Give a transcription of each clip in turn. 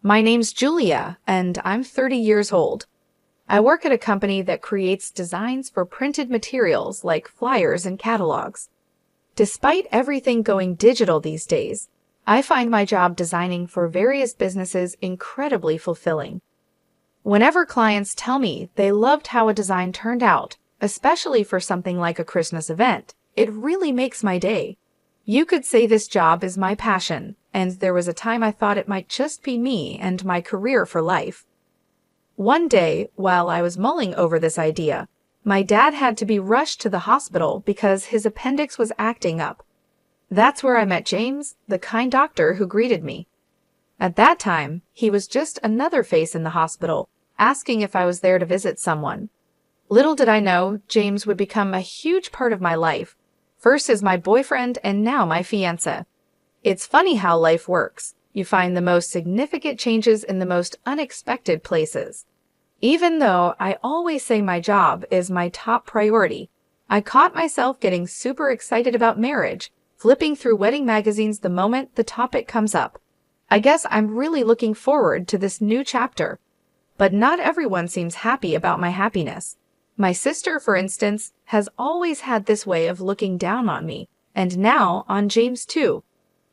My name's Julia, and I'm 30 years old. I work at a company that creates designs for printed materials like flyers and catalogs. Despite everything going digital these days, I find my job designing for various businesses incredibly fulfilling. Whenever clients tell me they loved how a design turned out, especially for something like a Christmas event, it really makes my day. You could say this job is my passion, and there was a time I thought it might just be me and my career for life. One day, while I was mulling over this idea, my dad had to be rushed to the hospital because his appendix was acting up. That's where I met James, the kind doctor who greeted me. At that time, he was just another face in the hospital, asking if I was there to visit someone. Little did I know, James would become a huge part of my life, first as my boyfriend and now my fiancé. It's funny how life works. You find the most significant changes in the most unexpected places. Even though I always say my job is my top priority, I caught myself getting super excited about marriage, flipping through wedding magazines the moment the topic comes up. I guess I'm really looking forward to this new chapter. But not everyone seems happy about my happiness. My sister, for instance, has always had this way of looking down on me, and now on James too.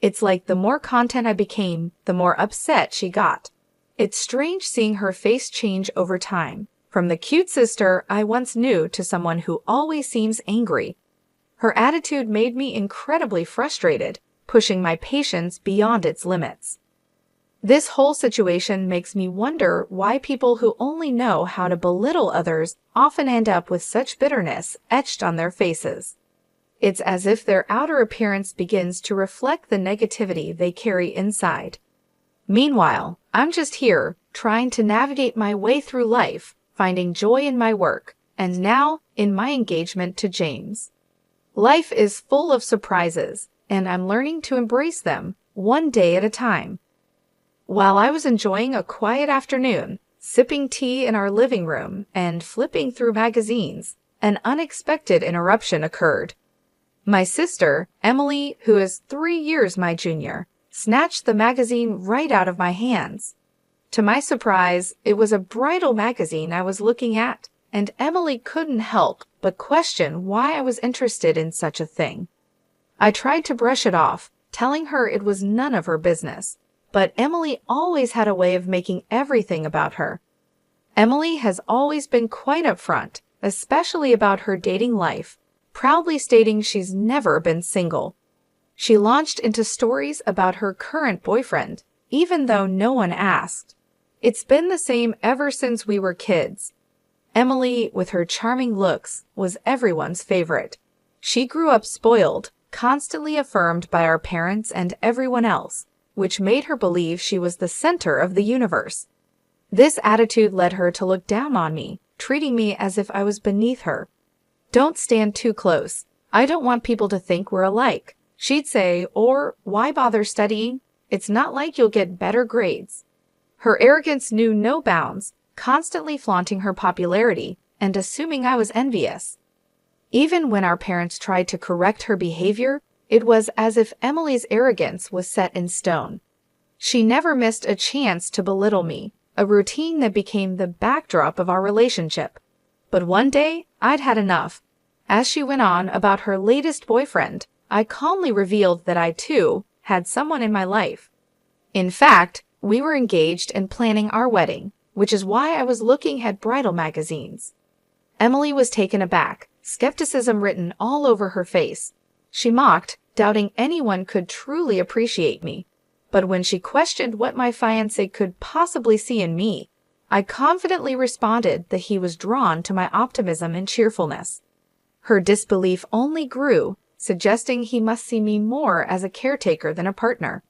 It's like the more content I became, the more upset she got. It's strange seeing her face change over time, from the cute sister I once knew to someone who always seems angry. Her attitude made me incredibly frustrated, pushing my patience beyond its limits. This whole situation makes me wonder why people who only know how to belittle others often end up with such bitterness etched on their faces. It's as if their outer appearance begins to reflect the negativity they carry inside. Meanwhile, I'm just here, trying to navigate my way through life, finding joy in my work, and now in my engagement to James. Life is full of surprises, and I'm learning to embrace them, one day at a time. While I was enjoying a quiet afternoon, sipping tea in our living room and flipping through magazines, an unexpected interruption occurred. My sister, Emily, who is 3 years my junior, snatched the magazine right out of my hands. To my surprise, it was a bridal magazine I was looking at, and Emily couldn't help but question why I was interested in such a thing. I tried to brush it off, telling her it was none of her business. But Emily always had a way of making everything about her. Emily has always been quite upfront, especially about her dating life, proudly stating she's never been single. She launched into stories about her current boyfriend, even though no one asked. It's been the same ever since we were kids. Emily, with her charming looks, was everyone's favorite. She grew up spoiled, constantly affirmed by our parents and everyone else, which made her believe she was the center of the universe. This attitude led her to look down on me, treating me as if I was beneath her. "Don't stand too close. I don't want people to think we're alike," she'd say, or "Why bother studying? It's not like you'll get better grades." Her arrogance knew no bounds, constantly flaunting her popularity and assuming I was envious. Even when our parents tried to correct her behavior, it was as if Emily's arrogance was set in stone. She never missed a chance to belittle me, a routine that became the backdrop of our relationship. But one day, I'd had enough. As she went on about her latest boyfriend, I calmly revealed that I, too, had someone in my life. In fact, we were engaged and planning our wedding, which is why I was looking at bridal magazines. Emily was taken aback, skepticism written all over her face. She mocked, doubting anyone could truly appreciate me. But when she questioned what my fiancé could possibly see in me, I confidently responded that he was drawn to my optimism and cheerfulness. Her disbelief only grew, suggesting he must see me more as a caretaker than a partner.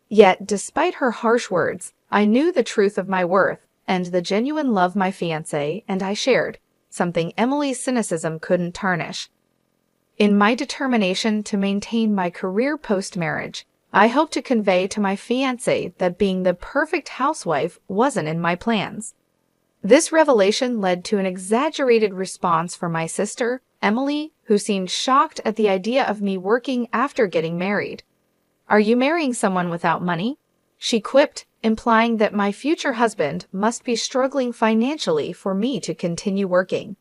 Yet, despite her harsh words, I knew the truth of my worth and the genuine love my fiancé and I shared, something Emily's cynicism couldn't tarnish. In my determination to maintain my career post-marriage, I hope to convey to my fiancé that being the perfect housewife wasn't in my plans. This revelation led to an exaggerated response from my sister, Emily, who seemed shocked at the idea of me working after getting married. "Are you marrying someone without money?" she quipped, implying that my future husband must be struggling financially for me to continue working.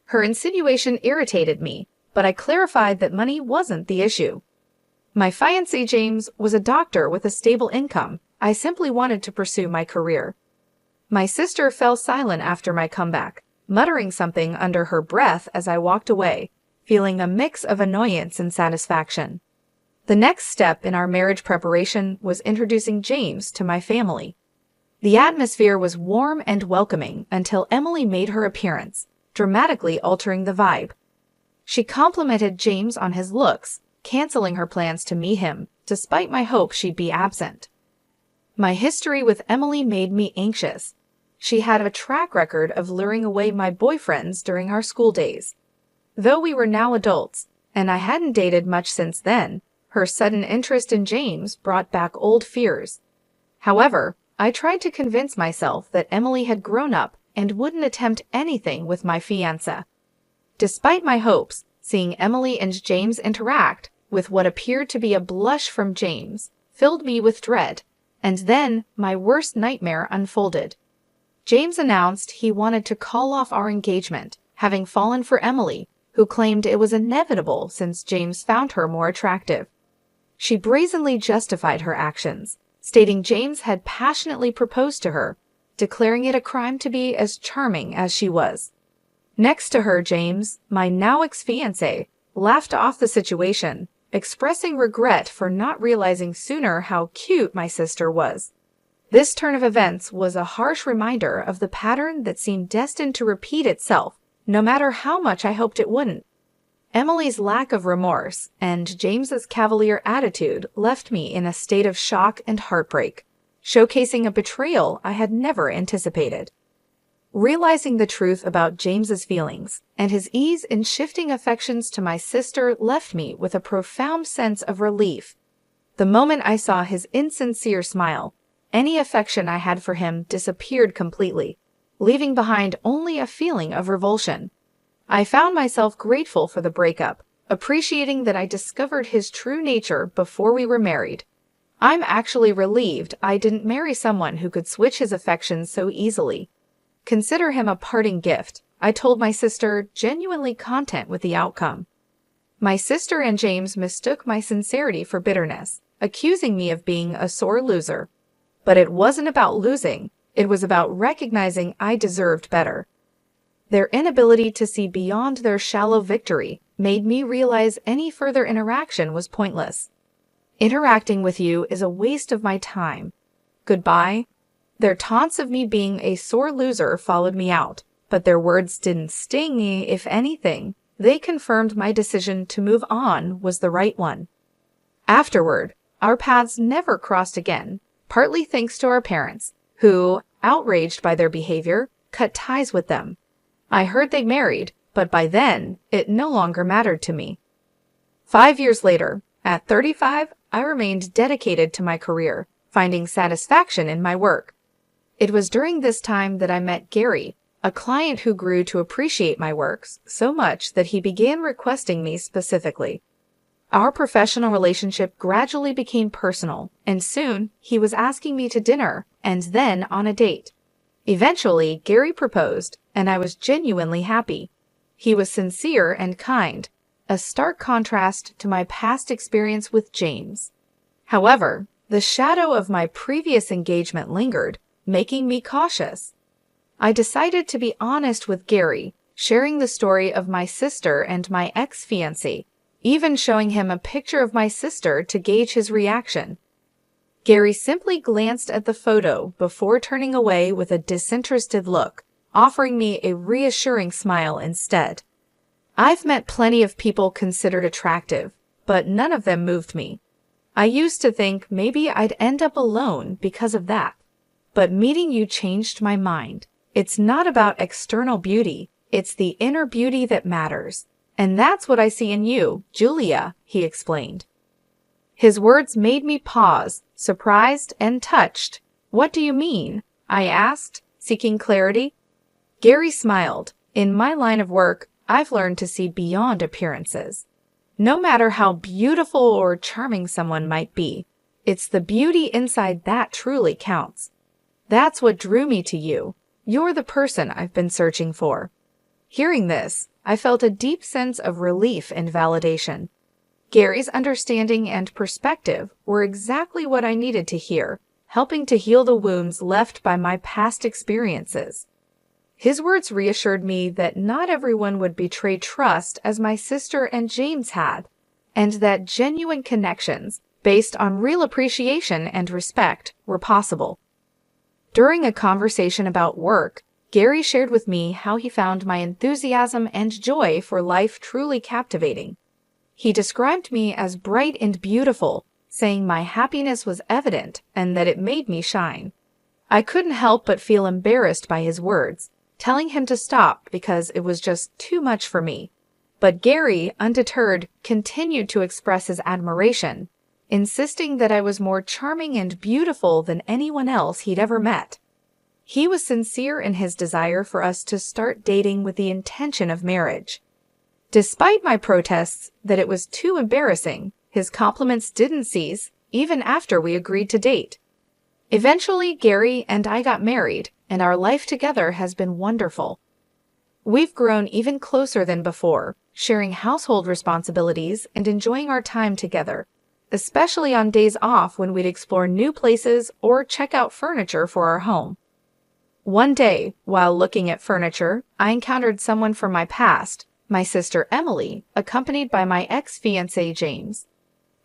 Her insinuation irritated me, but I clarified that money wasn't the issue. My fiancé James was a doctor with a stable income. I simply wanted to pursue my career. My sister fell silent after my comeback, muttering something under her breath as I walked away, feeling a mix of annoyance and satisfaction. The next step in our marriage preparation was introducing James to my family. The atmosphere was warm and welcoming until Emily made her appearance, dramatically altering the vibe. She complimented James on his looks, canceling her plans to meet him, despite my hope she'd be absent. My history with Emily made me anxious. She had a track record of luring away my boyfriends during our school days. Though we were now adults, and I hadn't dated much since then, her sudden interest in James brought back old fears. However, I tried to convince myself that Emily had grown up and wouldn't attempt anything with my fiancé. Despite my hopes, seeing Emily and James interact, with what appeared to be a blush from James, filled me with dread, and then my worst nightmare unfolded. James announced he wanted to call off our engagement, having fallen for Emily, who claimed it was inevitable since James found her more attractive. She brazenly justified her actions, stating James had passionately proposed to her, declaring it a crime to be as charming as she was. Next to her, James, my now ex-fiancé, laughed off the situation, expressing regret for not realizing sooner how cute my sister was. This turn of events was a harsh reminder of the pattern that seemed destined to repeat itself, no matter how much I hoped it wouldn't. Emily's lack of remorse and James's cavalier attitude left me in a state of shock and heartbreak, showcasing a betrayal I had never anticipated. Realizing the truth about James's feelings and his ease in shifting affections to my sister left me with a profound sense of relief. The moment I saw his insincere smile, any affection I had for him disappeared completely, leaving behind only a feeling of revulsion. I found myself grateful for the breakup, appreciating that I discovered his true nature before we were married. I'm actually relieved I didn't marry someone who could switch his affections so easily. Consider him a parting gift, I told my sister, genuinely content with the outcome. My sister and James mistook my sincerity for bitterness, accusing me of being a sore loser. But it wasn't about losing, it was about recognizing I deserved better. Their inability to see beyond their shallow victory made me realize any further interaction was pointless. Interacting with you is a waste of my time. Goodbye. Their taunts of me being a sore loser followed me out, but their words didn't sting me. If anything, they confirmed my decision to move on was the right one. Afterward, our paths never crossed again, partly thanks to our parents, who, outraged by their behavior, cut ties with them. I heard they married, but by then, it no longer mattered to me. 5 years later, at 35, I remained dedicated to my career, finding satisfaction in my work. It was during this time that I met Gary, a client who grew to appreciate my works so much that he began requesting me specifically. Our professional relationship gradually became personal, and soon he was asking me to dinner and then on a date. Eventually, Gary proposed, and I was genuinely happy. He was sincere and kind, a stark contrast to my past experience with James. However, the shadow of my previous engagement lingered, making me cautious. I decided to be honest with Gary, sharing the story of my sister and my ex-fiancé, even showing him a picture of my sister to gauge his reaction. Gary simply glanced at the photo before turning away with a disinterested look, offering me a reassuring smile instead. I've met plenty of people considered attractive, but none of them moved me. I used to think maybe I'd end up alone because of that. But meeting you changed my mind. It's not about external beauty, it's the inner beauty that matters. And that's what I see in you, Julia, he explained. His words made me pause, surprised and touched. What do you mean? I asked, seeking clarity. Gary smiled. In my line of work, I've learned to see beyond appearances. No matter how beautiful or charming someone might be, It's the beauty inside that truly counts. That's what drew me to you. You're the person I've been searching for." Hearing this, I felt a deep sense of relief and validation. Gary's understanding and perspective were exactly what I needed to hear, helping to heal the wounds left by my past experiences. His words reassured me that not everyone would betray trust as my sister and James had, and that genuine connections, based on real appreciation and respect, were possible. During a conversation about work, Gary shared with me how he found my enthusiasm and joy for life truly captivating. He described me as bright and beautiful, saying my happiness was evident and that it made me shine. I couldn't help but feel embarrassed by his words, telling him to stop because it was just too much for me. But Gary, undeterred, continued to express his admiration, insisting that I was more charming and beautiful than anyone else he'd ever met. He was sincere in his desire for us to start dating with the intention of marriage. Despite my protests that it was too embarrassing, his compliments didn't cease even after we agreed to date. Eventually, Gary and I got married, and our life together has been wonderful. We've grown even closer than before, sharing household responsibilities and enjoying our time together, especially on days off when we'd explore new places or check out furniture for our home. One day, while looking at furniture, I encountered someone from my past, my sister Emily, accompanied by my ex-fiancé James.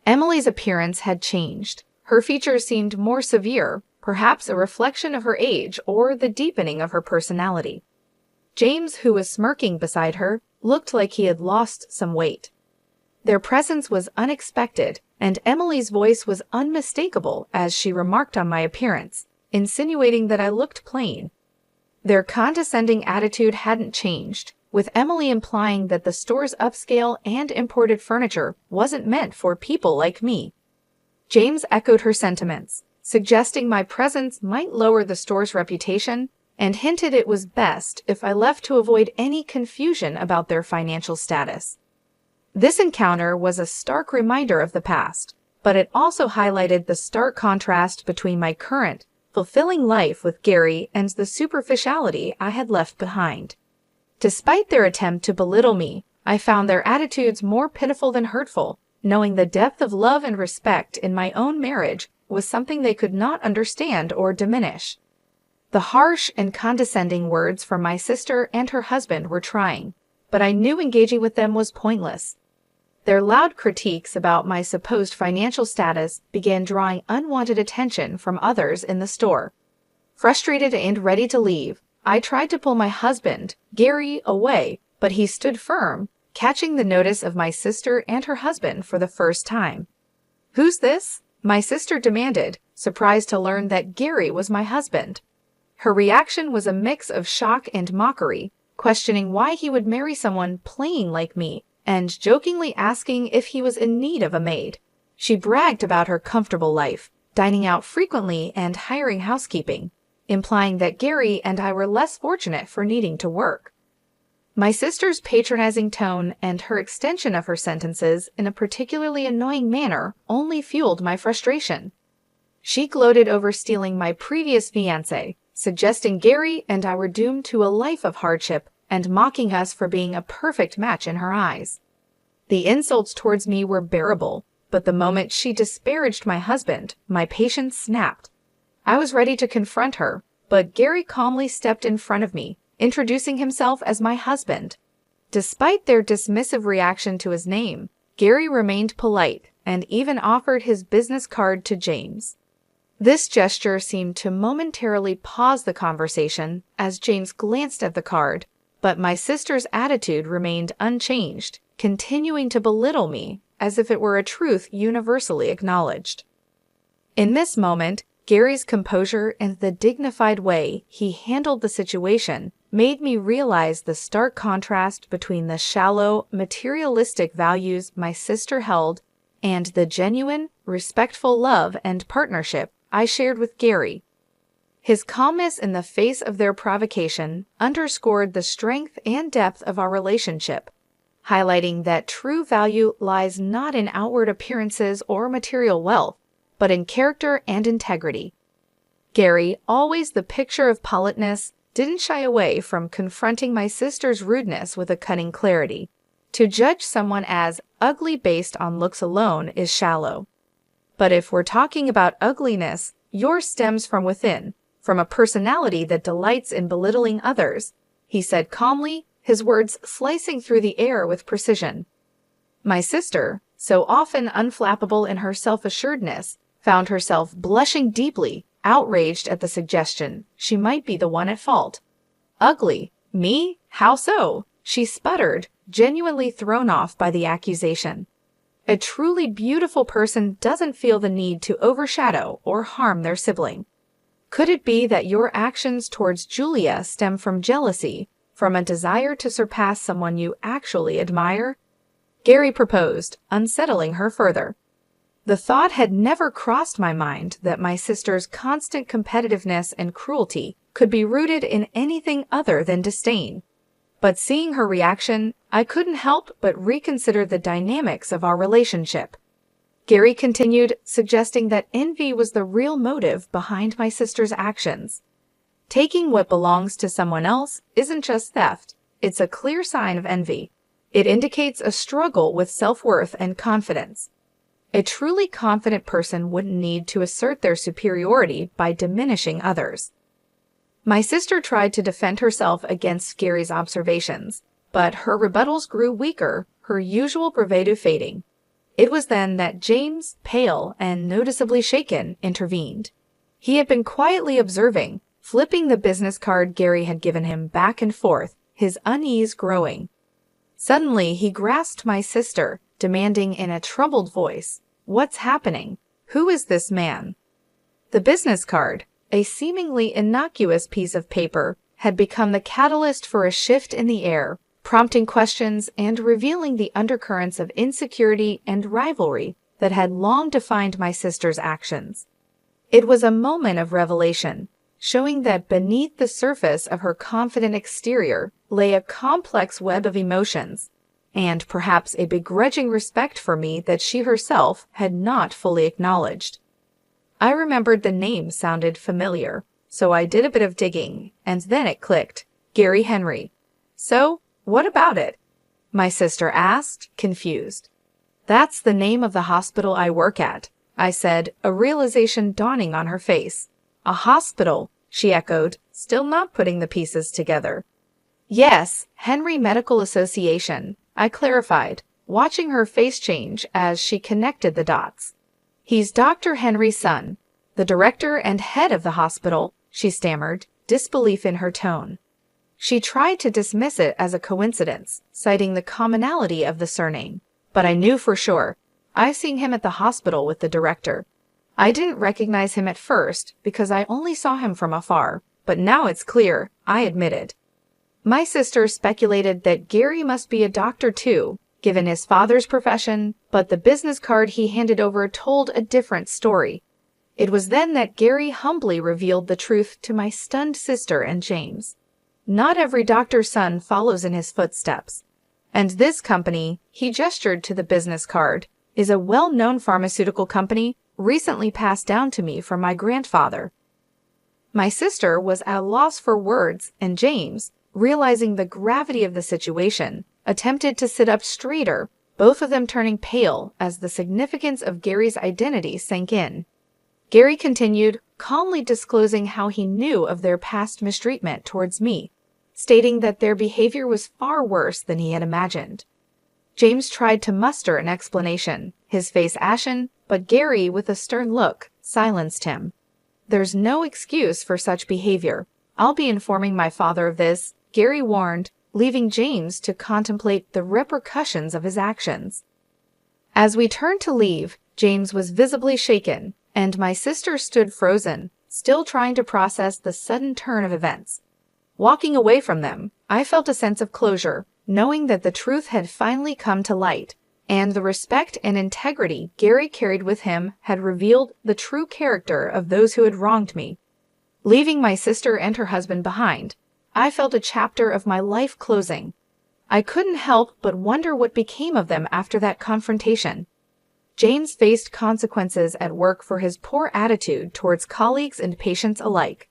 Emily's appearance had changed. Her features seemed more severe, perhaps a reflection of her age or the deepening of her personality. James, who was smirking beside her, looked like he had lost some weight. Their presence was unexpected, and Emily's voice was unmistakable as she remarked on my appearance, insinuating that I looked plain. Their condescending attitude hadn't changed, with Emily implying that the store's upscale and imported furniture wasn't meant for people like me. James echoed her sentiments, suggesting my presence might lower the store's reputation, and hinted it was best if I left to avoid any confusion about their financial status. This encounter was a stark reminder of the past, but it also highlighted the stark contrast between my current, fulfilling life with Gary and the superficiality I had left behind. Despite their attempt to belittle me, I found their attitudes more pitiful than hurtful, knowing the depth of love and respect in my own marriage was something they could not understand or diminish. The harsh and condescending words from my sister and her husband were trying, but I knew engaging with them was pointless. Their loud critiques about my supposed financial status began drawing unwanted attention from others in the store. Frustrated and ready to leave, I tried to pull my husband, Gary, away, but he stood firm, catching the notice of my sister and her husband for the first time. "Who's this?" my sister demanded, surprised to learn that Gary was my husband. Her reaction was a mix of shock and mockery, questioning why he would marry someone plain like me, and jokingly asking if he was in need of a maid. She bragged about her comfortable life, dining out frequently and hiring housekeeping, implying that Gary and I were less fortunate for needing to work. My sister's patronizing tone and her extension of her sentences in a particularly annoying manner only fueled my frustration. She gloated over stealing my previous fiancé, suggesting Gary and I were doomed to a life of hardship and mocking us for being a perfect match in her eyes. The insults towards me were bearable, but the moment she disparaged my husband, my patience snapped. I was ready to confront her, but Gary calmly stepped in front of me, introducing himself as my husband. Despite their dismissive reaction to his name, Gary remained polite and even offered his business card to James. This gesture seemed to momentarily pause the conversation as James glanced at the card, but my sister's attitude remained unchanged, continuing to belittle me as if it were a truth universally acknowledged. In this moment, Gary's composure and the dignified way he handled the situation made me realize the stark contrast between the shallow, materialistic values my sister held and the genuine, respectful love and partnership I shared with Gary. His calmness in the face of their provocation underscored the strength and depth of our relationship, highlighting that true value lies not in outward appearances or material wealth, but in character and integrity. Gary, always the picture of politeness, didn't shy away from confronting my sister's rudeness with a cutting clarity. To judge someone as ugly based on looks alone is shallow. But if we're talking about ugliness, yours stems from within, from a personality that delights in belittling others, he said calmly, his words slicing through the air with precision. My sister, so often unflappable in her self-assuredness, found herself blushing deeply, outraged at the suggestion she might be the one at fault. Ugly? Me? How so? She sputtered, genuinely thrown off by the accusation. A truly beautiful person doesn't feel the need to overshadow or harm their sibling. Could it be that your actions towards Julia stem from jealousy, from a desire to surpass someone you actually admire? Gary proposed, unsettling her further. The thought had never crossed my mind that my sister's constant competitiveness and cruelty could be rooted in anything other than disdain. But seeing her reaction, I couldn't help but reconsider the dynamics of our relationship. Gary continued, suggesting that envy was the real motive behind my sister's actions. Taking what belongs to someone else isn't just theft, it's a clear sign of envy. It indicates a struggle with self-worth and confidence. A truly confident person wouldn't need to assert their superiority by diminishing others. My sister tried to defend herself against Gary's observations, but her rebuttals grew weaker, her usual bravado fading. It was then that James, pale and noticeably shaken, intervened. He had been quietly observing, flipping the business card Gary had given him back and forth, his unease growing. Suddenly, he grasped my sister, demanding in a troubled voice, "What's happening? Who is this man?" The business card, a seemingly innocuous piece of paper, had become the catalyst for a shift in the air, prompting questions and revealing the undercurrents of insecurity and rivalry that had long defined my sister's actions. It was a moment of revelation, showing that beneath the surface of her confident exterior lay a complex web of emotions, and perhaps a begrudging respect for me that she herself had not fully acknowledged. I remembered the name sounded familiar, so I did a bit of digging, and then it clicked. Gary Henry. "So, what about it?" my sister asked, confused. "That's the name of the hospital I work at," I said, a realization dawning on her face. "A hospital," she echoed, still not putting the pieces together. "Yes, Henry Medical Association," I clarified, watching her face change as she connected the dots. "He's Dr. Henry's son, the director and head of the hospital," she stammered, disbelief in her tone. She tried to dismiss it as a coincidence, citing the commonality of the surname, but I knew for sure. I've seen him at the hospital with the director. I didn't recognize him at first because I only saw him from afar, but now it's clear, I admitted. My sister speculated that Gary must be a doctor too, given his father's profession, but the business card he handed over told a different story. It was then that Gary humbly revealed the truth to my stunned sister and James. Not every doctor's son follows in his footsteps. And this company, he gestured to the business card, is a well-known pharmaceutical company recently passed down to me from my grandfather. My sister was at a loss for words, and James, realizing the gravity of the situation, attempted to sit up straighter, both of them turning pale as the significance of Gary's identity sank in. Gary continued, calmly disclosing how he knew of their past mistreatment towards me, stating that their behavior was far worse than he had imagined. James tried to muster an explanation, his face ashen, but Gary, with a stern look, silenced him. "There's no excuse for such behavior. I'll be informing my father of this," Gary warned, leaving James to contemplate the repercussions of his actions. As we turned to leave, James was visibly shaken, and my sister stood frozen, still trying to process the sudden turn of events. Walking away from them, I felt a sense of closure, knowing that the truth had finally come to light, and the respect and integrity Gary carried with him had revealed the true character of those who had wronged me. Leaving my sister and her husband behind, I felt a chapter of my life closing. I couldn't help but wonder what became of them after that confrontation. James faced consequences at work for his poor attitude towards colleagues and patients alike.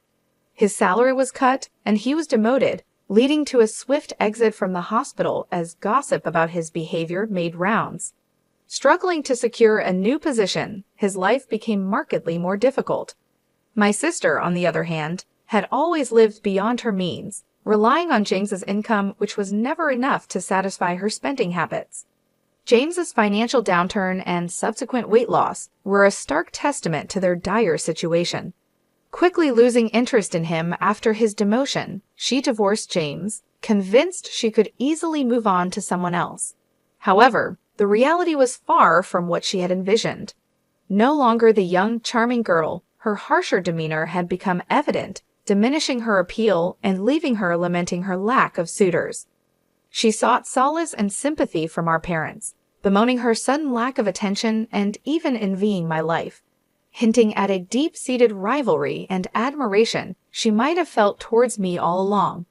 His salary was cut, and he was demoted, leading to a swift exit from the hospital as gossip about his behavior made rounds. Struggling to secure a new position, his life became markedly more difficult. My sister, on the other hand, had always lived beyond her means, relying on James's income, which was never enough to satisfy her spending habits. James's financial downturn and subsequent weight loss were a stark testament to their dire situation. Quickly losing interest in him after his demotion, she divorced James, convinced she could easily move on to someone else. However, the reality was far from what she had envisioned. No longer the young, charming girl, her harsher demeanor had become evident, diminishing her appeal and leaving her lamenting her lack of suitors. She sought solace and sympathy from our parents, bemoaning her sudden lack of attention and even envying my life, hinting at a deep-seated rivalry and admiration she might have felt towards me all along.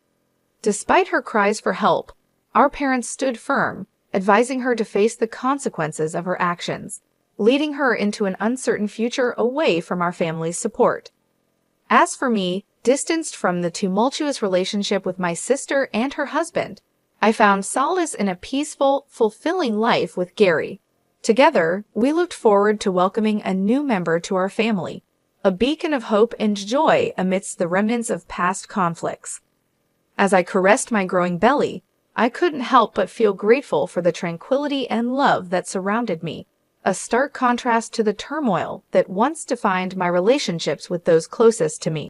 Despite her cries for help, our parents stood firm, advising her to face the consequences of her actions, leading her into an uncertain future away from our family's support. As for me, distanced from the tumultuous relationship with my sister and her husband, I found solace in a peaceful, fulfilling life with Gary. Together, we looked forward to welcoming a new member to our family, a beacon of hope and joy amidst the remnants of past conflicts. As I caressed my growing belly, I couldn't help but feel grateful for the tranquility and love that surrounded me, a stark contrast to the turmoil that once defined my relationships with those closest to me.